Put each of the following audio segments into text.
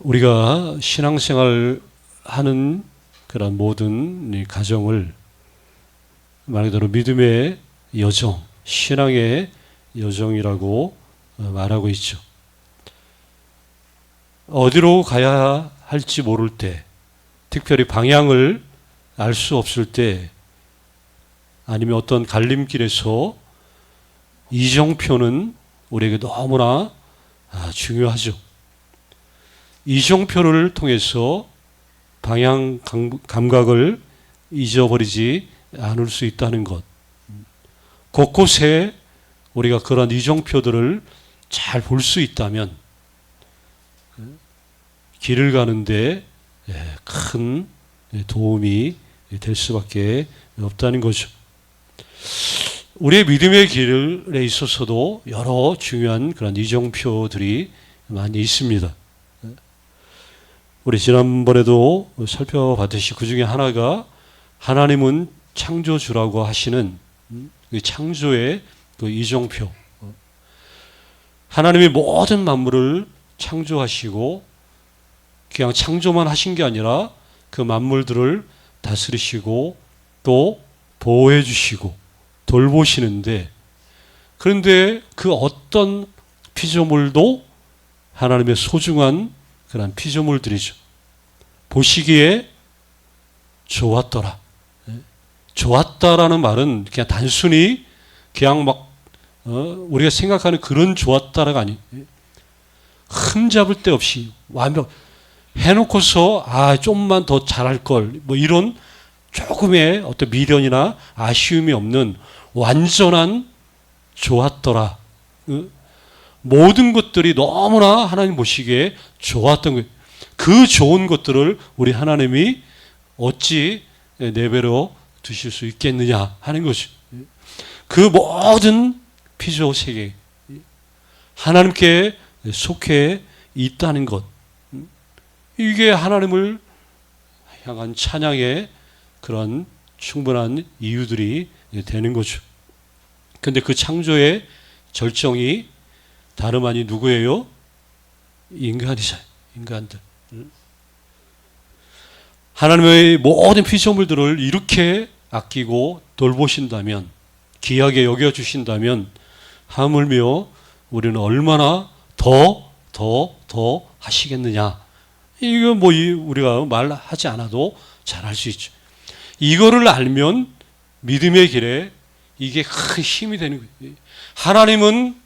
우리가 신앙생활 하는 그런 모든 이 가정을 말 그대로 믿음의 여정, 신앙의 여정이라고 말하고 있죠. 어디로 가야 할지 모를 때, 특별히 방향을 알 수 없을 때, 아니면 어떤 갈림길에서 이정표는 우리에게 너무나 중요하죠. 이정표를 통해서 방향 감각을 잊어버리지 않을 수 있다는 것. 곳곳에 우리가 그런 이정표들을 잘 볼 수 있다면 길을 가는데 큰 도움이 될 수밖에 없다는 거죠. 우리의 믿음의 길에 있어서도 여러 중요한 그런 이정표들이 많이 있습니다. 우리 지난번에도 살펴봤듯이 그 중에 하나가 하나님은 창조주라고 하시는 그 창조의 그 이정표. 하나님이 모든 만물을 창조하시고 그냥 창조만 하신 게 아니라 그 만물들을 다스리시고 또 보호해 주시고 돌보시는데, 그런데 그 어떤 피조물도 하나님의 소중한 그런 피조물들이죠. 보시기에 좋았더라. 좋았다라는 말은 그냥 단순히 그냥 막 우리가 생각하는 그런 좋았다라가 아니, 흠잡을 데 없이 완벽 해놓고서 좀만 더 잘할 걸, 뭐 이런 조금의 어떤 미련이나 아쉬움이 없는 완전한 좋았더라. 모든 것들이 너무나 하나님 보시기에 좋았던 거예요. 그 좋은 것들을 우리 하나님이 어찌 내버려 두실 수 있겠느냐 하는 거죠. 그 모든 피조 세계 하나님께 속해 있다는 것, 이게 하나님을 향한 찬양의 그런 충분한 이유들이 되는 거죠. 그런데 그 창조의 절정이 다름 아닌 누구예요? 인간이잖아요. 인간들. 하나님의 모든 피조물들을 이렇게 아끼고 돌보신다면, 귀하게 여겨주신다면, 하물며 우리는 얼마나 더 하시겠느냐. 이거 뭐 우리가 말하지 않아도 잘 알 수 있죠. 이거를 알면 믿음의 길에 이게 큰 힘이 되는 거예요. 하나님은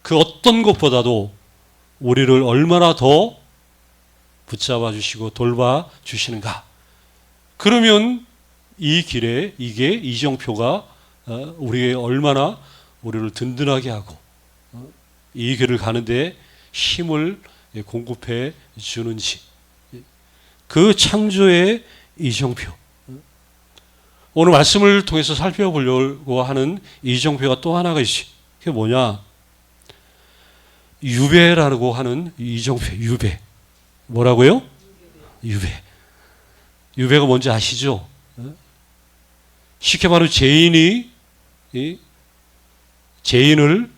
그 어떤 것보다도 우리를 얼마나 더 붙잡아 주시고 돌봐 주시는가. 그러면 이 길에 이게 이정표가 우리의 얼마나 우리를 든든하게 하고 이 길을 가는데 힘을 공급해 주는지, 그 창조의 이정표. 오늘 말씀을 통해서 살펴보려고 하는 이정표가 또 하나가 있어요. 그게 뭐냐? 유배라고 하는 이정표. 유배. 뭐라고요? 유배. 유배가 뭔지 아시죠? 쉽게 말하면 죄인을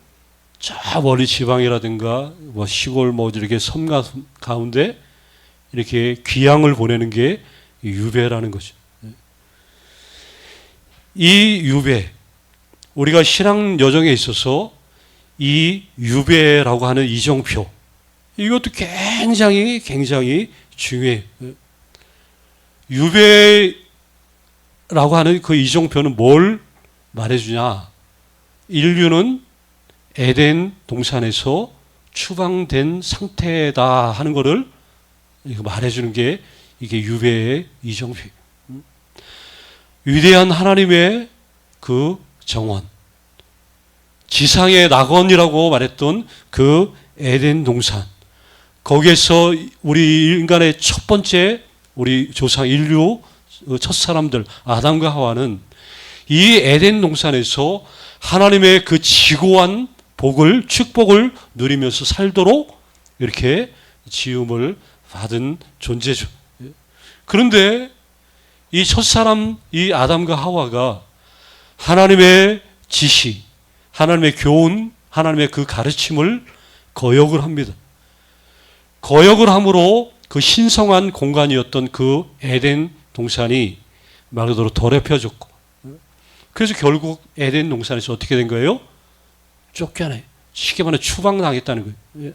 저 멀리 지방이라든가 뭐 시골 뭐 이렇게 섬 가운데 이렇게 귀양을 보내는 게 유배라는 거죠. 이 유배, 우리가 신앙 여정에 있어서 이 유배라고 하는 이정표, 이것도 굉장히 중요해요. 유배라고 하는 그 이정표는 뭘 말해주냐? 인류는 에덴 동산에서 추방된 상태다 하는 것을 말해주는 게 이게 유배의 이정표. 위대한 하나님의 그 정원, 지상의 낙원이라고 말했던 그 에덴 동산, 거기에서 우리 인간의 첫 번째 우리 조상 인류 첫 사람들 아담과 하와는 이 에덴 동산에서 하나님의 그 지고한 복을, 축복을 누리면서 살도록 이렇게 지음을 받은 존재죠. 그런데 이 첫사람, 이 아담과 하와가 하나님의 지시, 하나님의 교훈, 하나님의 그 가르침을 거역을 합니다. 거역을 함으로 그 신성한 공간이었던 그 에덴 동산이 말 그대로 더럽혀졌고, 그래서 결국 에덴 동산에서 어떻게 된 거예요? 쫓겨나요. 쉽게 말해 추방당했다는 거예요.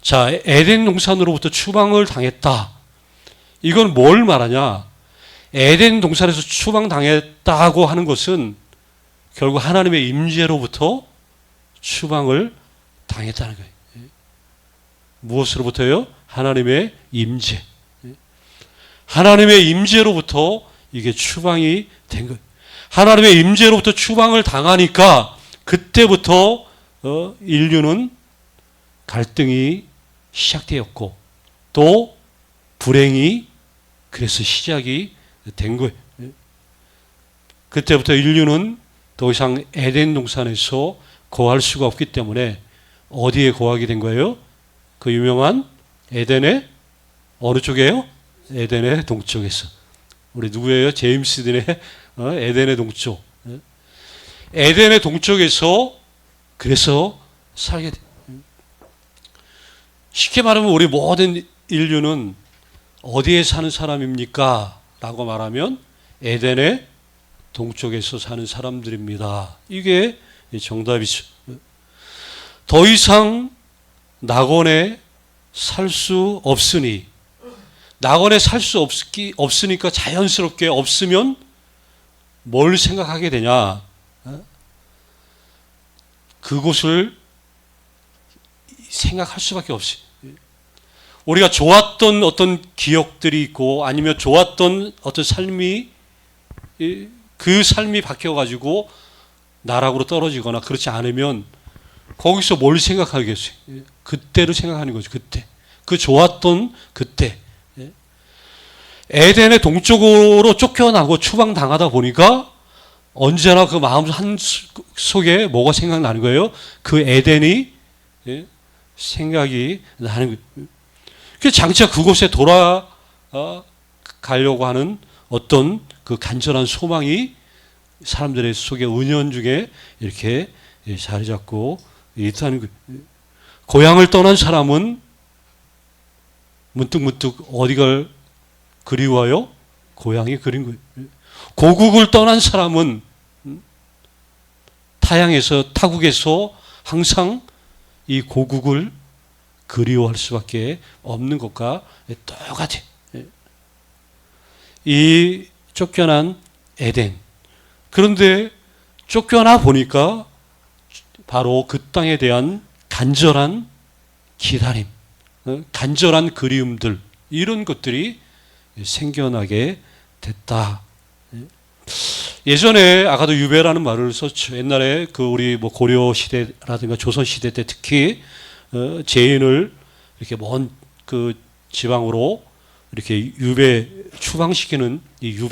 자, 에덴 동산으로부터 추방을 당했다. 이건 뭘 말하냐? 에덴 동산에서 추방당했다고 하는 것은 결국 하나님의 임재로부터 추방을 당했다는 거예요. 무엇으로부터요? 하나님의 임재. 하나님의 임재로부터 이게 추방이 된 거예요. 하나님의 임재로부터 추방을 당하니까 그때부터 인류는 갈등이 시작되었고 또 불행이 그래서 시작이 된 거예요. 그때부터 인류는 더 이상 에덴 동산에서 거할 수가 없기 때문에 어디에 거하게 된 거예요? 그 유명한 에덴의 어느 쪽이에요? 에덴의 동쪽에서. 우리 누구예요? 제임스 딘의 에덴의 동쪽. 에덴의 동쪽에서 그래서 살게 돼. 쉽게 말하면 우리 모든 인류는 어디에 사는 사람입니까? 라고 말하면 에덴의 동쪽에서 사는 사람들입니다. 이게 정답이죠. 더 이상 낙원에 살 수 없으니, 낙원에 살 수 없으니까 자연스럽게 없으면 뭘 생각하게 되냐? 그곳을 생각할 수밖에 없어요. 우리가 좋았던 어떤 기억들이 있고 아니면 좋았던 어떤 삶이 그 삶이 바뀌어가지고 나락으로 떨어지거나 그렇지 않으면 거기서 뭘 생각하겠어요? 그때를 생각하는 거죠. 그때. 그 좋았던 그때. 에덴의 동쪽으로 쫓겨나고 추방당하다 보니까 언제나 그 마음 한속에 뭐가 생각나는 거예요? 그 에덴이 생각이 나는 거예요. 그래서 장차 그곳에 돌아가려고 하는 어떤 그 간절한 소망이 사람들의 속에 은연중에 이렇게 자리 잡고 있다는 거예요. 고향을 떠난 사람은 문득문득 어디가 그리워요? 고향이 그린 거예요. 고국을 떠난 사람은 타국에서 항상 이 고국을 그리워할 수밖에 없는 것과 똑같아요. 이 쫓겨난 에덴. 그런데 쫓겨나 보니까 바로 그 땅에 대한 간절한 기다림, 간절한 그리움들, 이런 것들이 생겨나게 됐다. 예전에 아까도 유배라는 말을 썼죠. 옛날에 그 우리 뭐 고려 시대라든가 조선 시대 때 특히 죄인을 이렇게 먼 그 지방으로 이렇게 추방시키는 이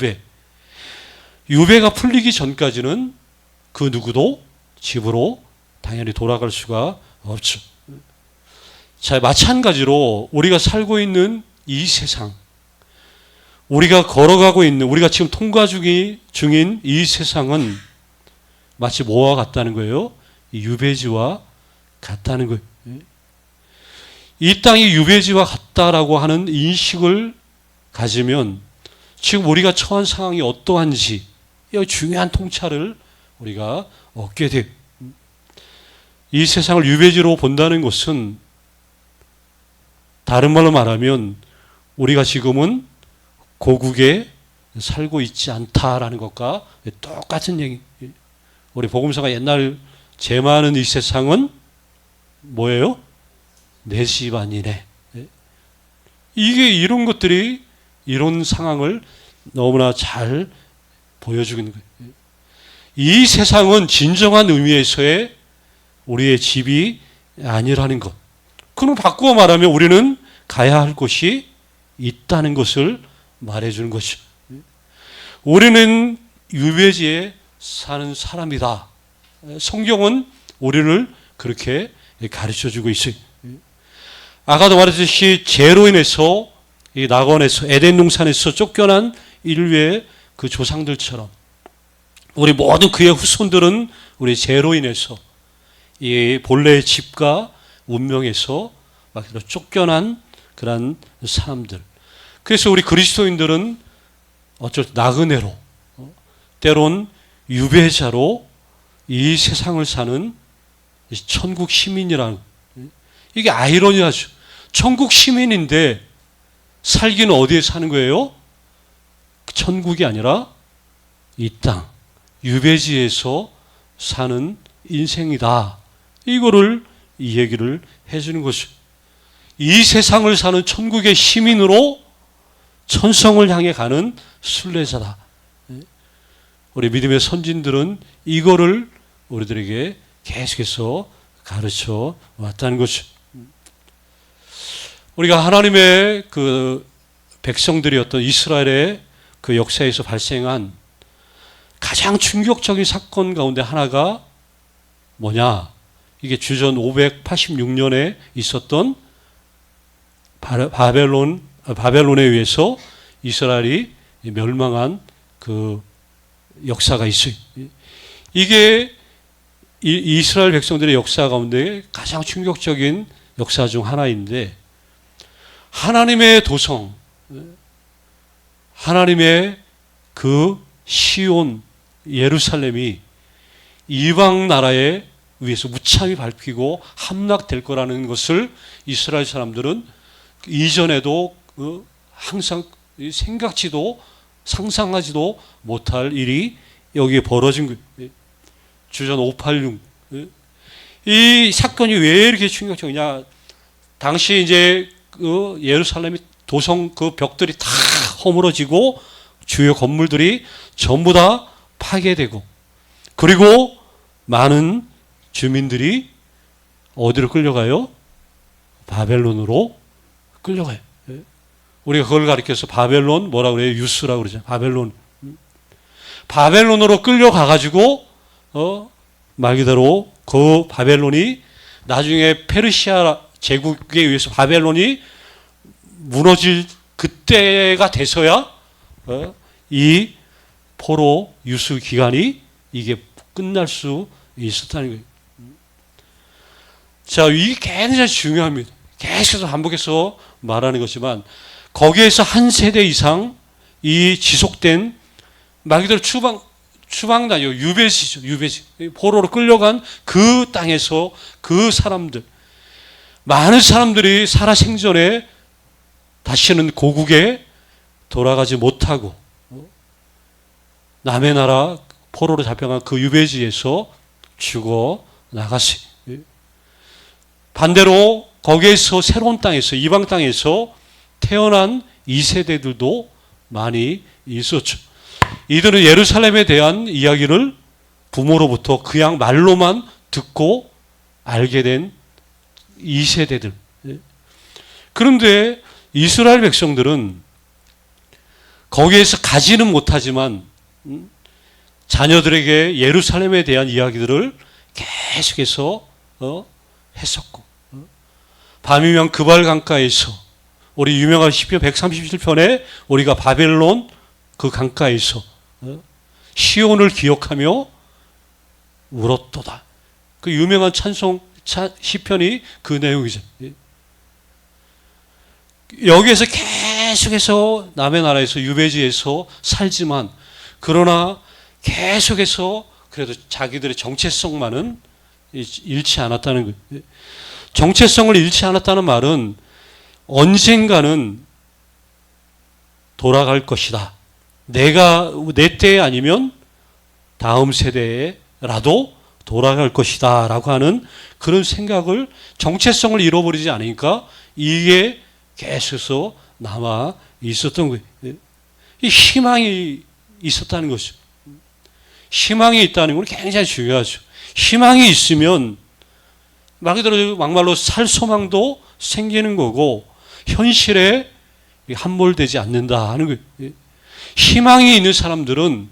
유배가 풀리기 전까지는 그 누구도 집으로 당연히 돌아갈 수가 없죠. 자, 마찬가지로 우리가 살고 있는 이 세상, 우리가 걸어가고 있는, 우리가 지금 통과 중인 이 세상은 마치 뭐와 같다는 거예요? 유배지와 같다는 거예요. 이 땅이 유배지와 같다라고 하는 인식을 가지면 지금 우리가 처한 상황이 어떠한지 이 중요한 통찰을 우리가 얻게 돼요. 이 세상을 유배지로 본다는 것은 다른 말로 말하면 우리가 지금은 고국에 살고 있지 않다라는 것과 똑같은 얘기. 우리 복음서가 옛날 제마하는 이 세상은 뭐예요? 내 집 아니네. 이게 이런 것들이 이런 상황을 너무나 잘 보여주는 거예요. 이 세상은 진정한 의미에서의 우리의 집이 아니라는 것. 그럼 바꾸어 말하면 우리는 가야 할 곳이 있다는 것을 말해주는 것이죠. 우리는 유배지에 사는 사람이다. 성경은 우리를 그렇게 가르쳐주고 있어요. 아까도 말했듯이 죄로 인해서 이 낙원에서 에덴 동산에서 쫓겨난 인류의 그 조상들처럼 우리 모든 그의 후손들은 우리 죄로 인해서 이 본래의 집과 운명에서 막 쫓겨난 그런 사람들. 그래서 우리 그리스도인들은 어쩔 때 나그네로, 때론 유배자로 이 세상을 사는 천국 시민이라는, 이게 아이러니하죠. 천국 시민인데 살기는 어디에 사는 거예요? 천국이 아니라 이 땅, 유배지에서 사는 인생이다. 이거를 이 얘기를 해주는 것이죠. 이 세상을 사는 천국의 시민으로 천성을 향해 가는 순례자다. 우리 믿음의 선진들은 이거를 우리들에게 계속해서 가르쳐 왔다는 것이죠. 우리가 하나님의 그 백성들이었던 이스라엘의 그 역사에서 발생한 가장 충격적인 사건 가운데 하나가 뭐냐? 이게 주전 586년에 있었던 바벨론에 의해서 이스라엘이 멸망한 그 역사가 있어요. 이게 이스라엘 백성들의 역사 가운데 가장 충격적인 역사 중 하나인데, 하나님의 도성, 하나님의 그 시온 예루살렘이 이방 나라에 의해서 무참히 밟히고 함락될 거라는 것을 이스라엘 사람들은 이전에도 항상 생각지도 상상하지도 못할 일이 여기에 벌어진 거예요. 주전 586. 이 사건이 왜 이렇게 충격적이냐? 당시 이제 그 예루살렘이 도성 그 벽들이 다 허물어지고 주요 건물들이 전부 다 파괴되고, 그리고 많은 주민들이 어디로 끌려가요? 바벨론으로 끌려가요. 우리가 그걸 가리켜서 바벨론 뭐라 그래요? 유스라고 그러죠. 바벨론으로 끌려가가지고 말 그대로 그 바벨론이 나중에 페르시아 제국에 의해서 바벨론이 무너질 그때가 돼서야 이 포로 유수 기간이 이게 끝날 수 있었다는 거예요. 자, 이게 굉장히 중요합니다. 계속해서 반복해서 말하는 거지만, 거기에서 한 세대 이상 이 지속된 말 그대로 추방단이요, 유배지죠, 유배지. 포로로 끌려간 그 땅에서 그 사람들, 많은 사람들이 살아 생전에 다시는 고국에 돌아가지 못하고 남의 나라 포로로 잡혀간 그 유배지에서 죽어 나갔어요. 반대로 거기에서 새로운 땅에서, 이방 땅에서 태어난 2세대들도 많이 있었죠. 이들은 예루살렘에 대한 이야기를 부모로부터 그냥 말로만 듣고 알게 된 2세대들. 그런데 이스라엘 백성들은 거기에서 가지는 못하지만 자녀들에게 예루살렘에 대한 이야기들을 계속해서 했었고, 밤이면 그발 강가에서, 우리 유명한 시편 137편에 우리가 바벨론 그 강가에서 시온을 기억하며 울었도다. 그 유명한 시편이 그 내용이죠. 여기에서 계속해서 남의 나라에서 유배지에서 살지만, 그러나 계속해서 그래도 자기들의 정체성만은 잃지 않았다는 거예요. 정체성을 잃지 않았다는 말은 언젠가는 돌아갈 것이다. 내 때에 아니면 다음 세대에라도 돌아갈 것이다 라고 하는 그런 생각을, 정체성을 잃어버리지 않으니까 이게 계속해서 남아 있었던 거예요. 이 희망이 있었다는 것이죠. 희망이 있다는 건 굉장히 중요하죠. 희망이 있으면 말 그대로 막말로 살 소망도 생기는 거고, 현실에 함몰되지 않는다 하는 거예요. 희망이 있는 사람들은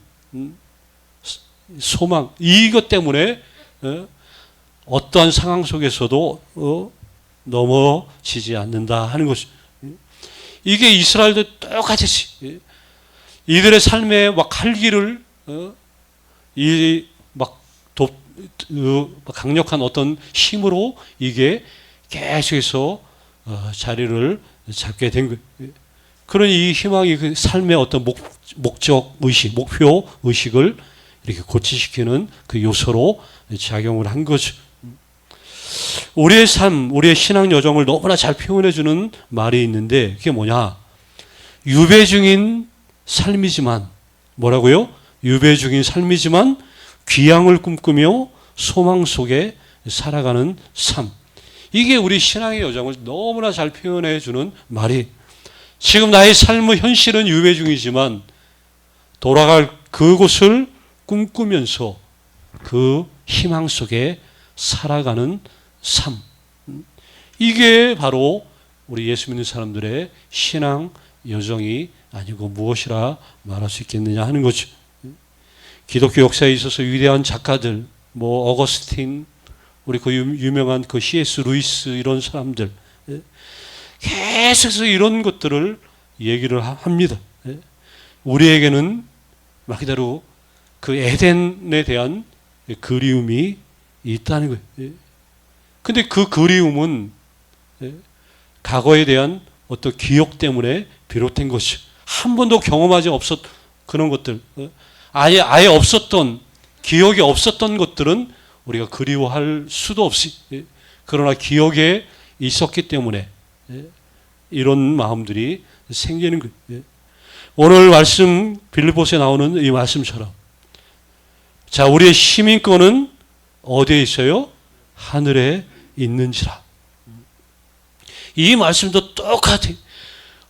소망, 이것 때문에 어떠한 상황 속에서도 넘어지지 않는다 하는 것이죠. 이게 이스라엘도 똑같이 이들의 삶에 막 칼길을 강력한 어떤 힘으로 이게 계속해서 자리를 잡게 된 거예요. 그런 이 희망이 그 삶의 어떤 목적 의식, 목표 의식을 이렇게 고치시키는 그 요소로 작용을 한 거죠. 우리의 삶, 우리의 신앙 여정을 너무나 잘 표현해주는 말이 있는데 그게 뭐냐? 유배 중인 삶이지만 뭐라고요? 유배 중인 삶이지만 귀향을 꿈꾸며 소망 속에 살아가는 삶. 이게 우리 신앙의 여정을 너무나 잘 표현해주는 말이 지금 나의 삶의 현실은 유배 중이지만 돌아갈 그곳을 꿈꾸면서 그 희망 속에 살아가는 삶. 이게 바로 우리 예수 믿는 사람들의 신앙 여정이 아니고 무엇이라 말할 수 있겠느냐 하는 거죠. 기독교 역사에 있어서 위대한 작가들, 뭐 어거스틴, 우리 그 유명한 그 C.S. 루이스 이런 사람들 계속해서 이런 것들을 얘기를 합니다. 우리에게는 말 그대로 그 에덴에 대한 그리움이 있다는 거예요. 근데 그 그리움은 과거에 대한 어떤 기억 때문에 비롯된 것이 한 번도 경험하지 없었 그런 것들 아예 없었던 기억이 없었던 것들은 우리가 그리워할 수도 없이 그러나 기억에 있었기 때문에 이런 마음들이 생기는 거예요. 오늘 말씀 빌립보서에 나오는 이 말씀처럼 자 우리의 시민권은 어디에 있어요? 하늘에 있는지라. 이 말씀도 똑같아요.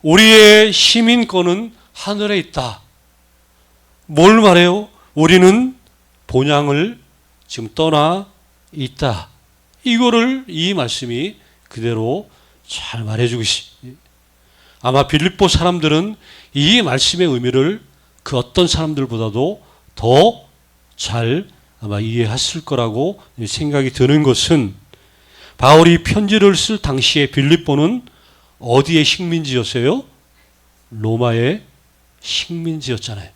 우리의 시민권은 하늘에 있다. 뭘 말해요? 우리는 본향을 지금 떠나 있다. 이거를 이 말씀이 그대로 잘 말해주고 있어요. 아마 빌립보 사람들은 이 말씀의 의미를 그 어떤 사람들보다도 더 잘 아마 이해했을 거라고 생각이 드는 것은 바울이 편지를 쓸 당시에 빌립보는 어디의 식민지였어요? 로마의 식민지였잖아요.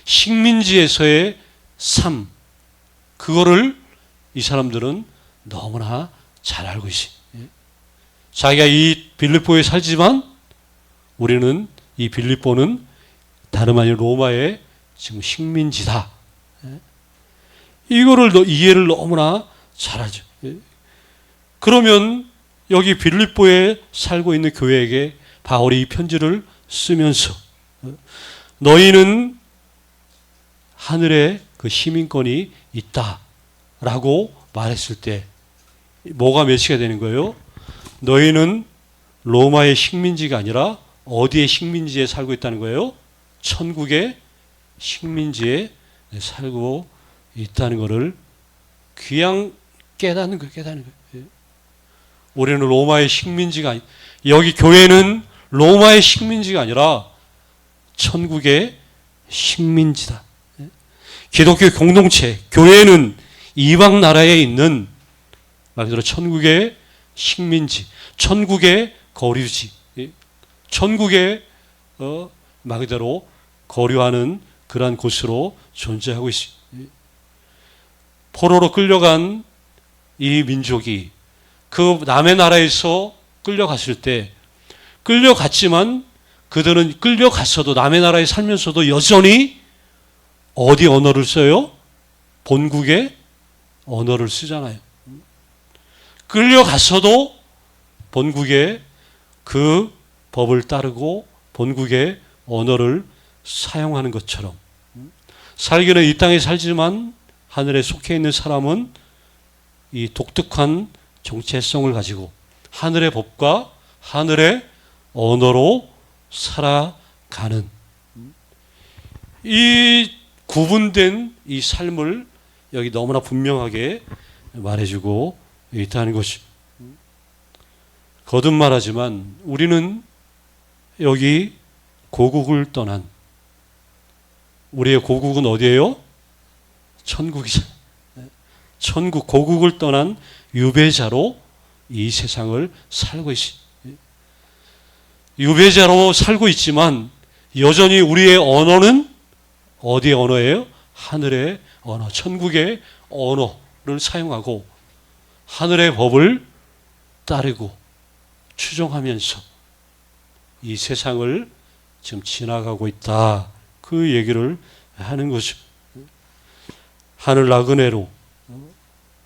식민지에서의 삶, 그거를 이 사람들은 너무나 잘 알고 있어요. 자기가 이 빌립보에 살지만 우리는 이 빌립보는 다름 아닌 로마의 지금 식민지다. 이거를 이해를 너무나 잘하죠. 그러면 여기 빌립보에 살고 있는 교회에게 바울이 이 편지를 쓰면서 너희는 하늘에 그 시민권이 있다라고 말했을 때 뭐가 매치가 되는 거예요? 너희는 로마의 식민지가 아니라 어디의 식민지에 살고 있다는 거예요? 천국의 식민지에 살고 있다는 것을 귀양 깨닫는 거예요. 깨닫는 거예요. 우리는 로마의 식민지가 여기 교회는 로마의 식민지가 아니라 천국의 식민지다. 기독교 공동체, 교회는 이방 나라에 있는 말 그대로 천국의 식민지, 천국의 거류지, 천국의 말 그대로 거류하는 그러한 곳으로 존재하고 있습니다. 포로로 끌려간 이 민족이 그 남의 나라에서 끌려갔을 때 끌려갔지만 그들은 끌려갔어도 남의 나라에 살면서도 여전히 어디 언어를 써요? 본국의 언어를 쓰잖아요. 끌려갔어도 본국의 그 법을 따르고 본국의 언어를 사용하는 것처럼 살기는 이 땅에 살지만 하늘에 속해 있는 사람은 이 독특한 정체성을 가지고 하늘의 법과 하늘의 언어로 살아가는 이 구분된 이 삶을 여기 너무나 분명하게 말해주고 있다는 것이 거듭 말하지만 우리는 여기 고국을 떠난 우리의 고국은 어디예요? 천국이죠. 천국 고국을 떠난 유배자로 이 세상을 살고 있습니다. 유배자로 살고 있지만 여전히 우리의 언어는 어디의 언어예요? 하늘의 언어, 천국의 언어를 사용하고 하늘의 법을 따르고 추종하면서 이 세상을 지금 지나가고 있다. 그 얘기를 하는 거죠. 하늘 나그네로.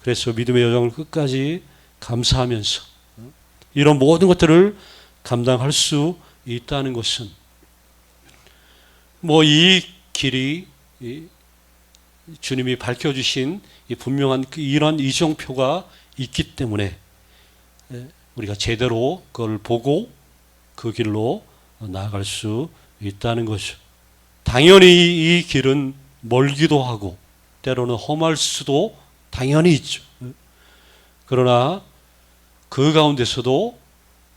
그래서 믿음의 여정을 끝까지 감사하면서 이런 모든 것들을 감당할 수 있다는 것은 뭐 이 길이 주님이 밝혀주신 분명한 이런 이정표가 있기 때문에 우리가 제대로 그걸 보고 그 길로 나아갈 수 있다는 것이죠. 당연히 이 길은 멀기도 하고 때로는 험할 수도 당연히 있죠. 그러나 그 가운데서도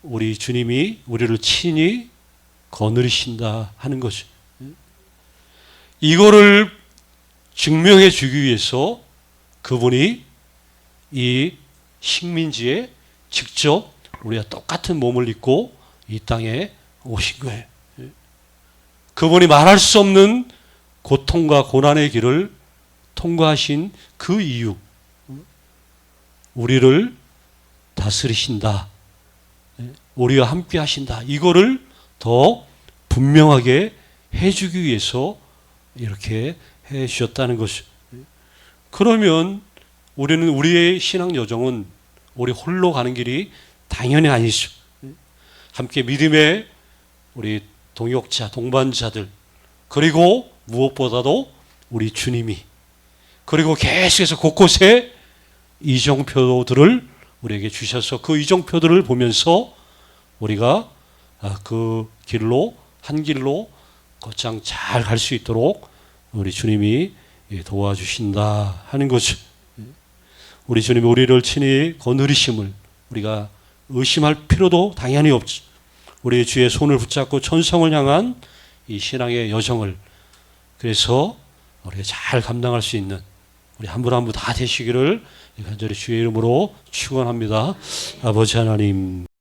우리 주님이 우리를 친히 거느리신다 하는 것이죠. 이거를 증명해 주기 위해서 그분이 이 식민지에 직접 우리가 똑같은 몸을 입고 이 땅에 오신 거예요. 그분이 말할 수 없는 고통과 고난의 길을 통과하신 그 이유, 우리를 다스리신다, 우리와 함께 하신다, 이거를 더 분명하게 해주기 위해서 이렇게 해 주셨다는 것이죠. 그러면 우리는 우리의 신앙 여정은 우리 홀로 가는 길이 당연히 아니죠. 함께 믿음의 우리 동역자, 동반자들, 그리고 무엇보다도 우리 주님이, 그리고 계속해서 곳곳에 이정표들을 우리에게 주셔서 그 이정표들을 보면서 우리가 그 길로, 한 길로 곧장 잘 갈 수 있도록 우리 주님이 도와주신다 하는 거죠. 우리 주님이 우리를 친히 거느리심을 우리가 의심할 필요도 당연히 없죠. 우리 주의 손을 붙잡고 천성을 향한 이 신앙의 여정을 그래서 우리가 잘 감당할 수 있는 우리 한 분 한 분 다 되시기를 간절히 주의 이름으로 축원합니다. 아버지 하나님.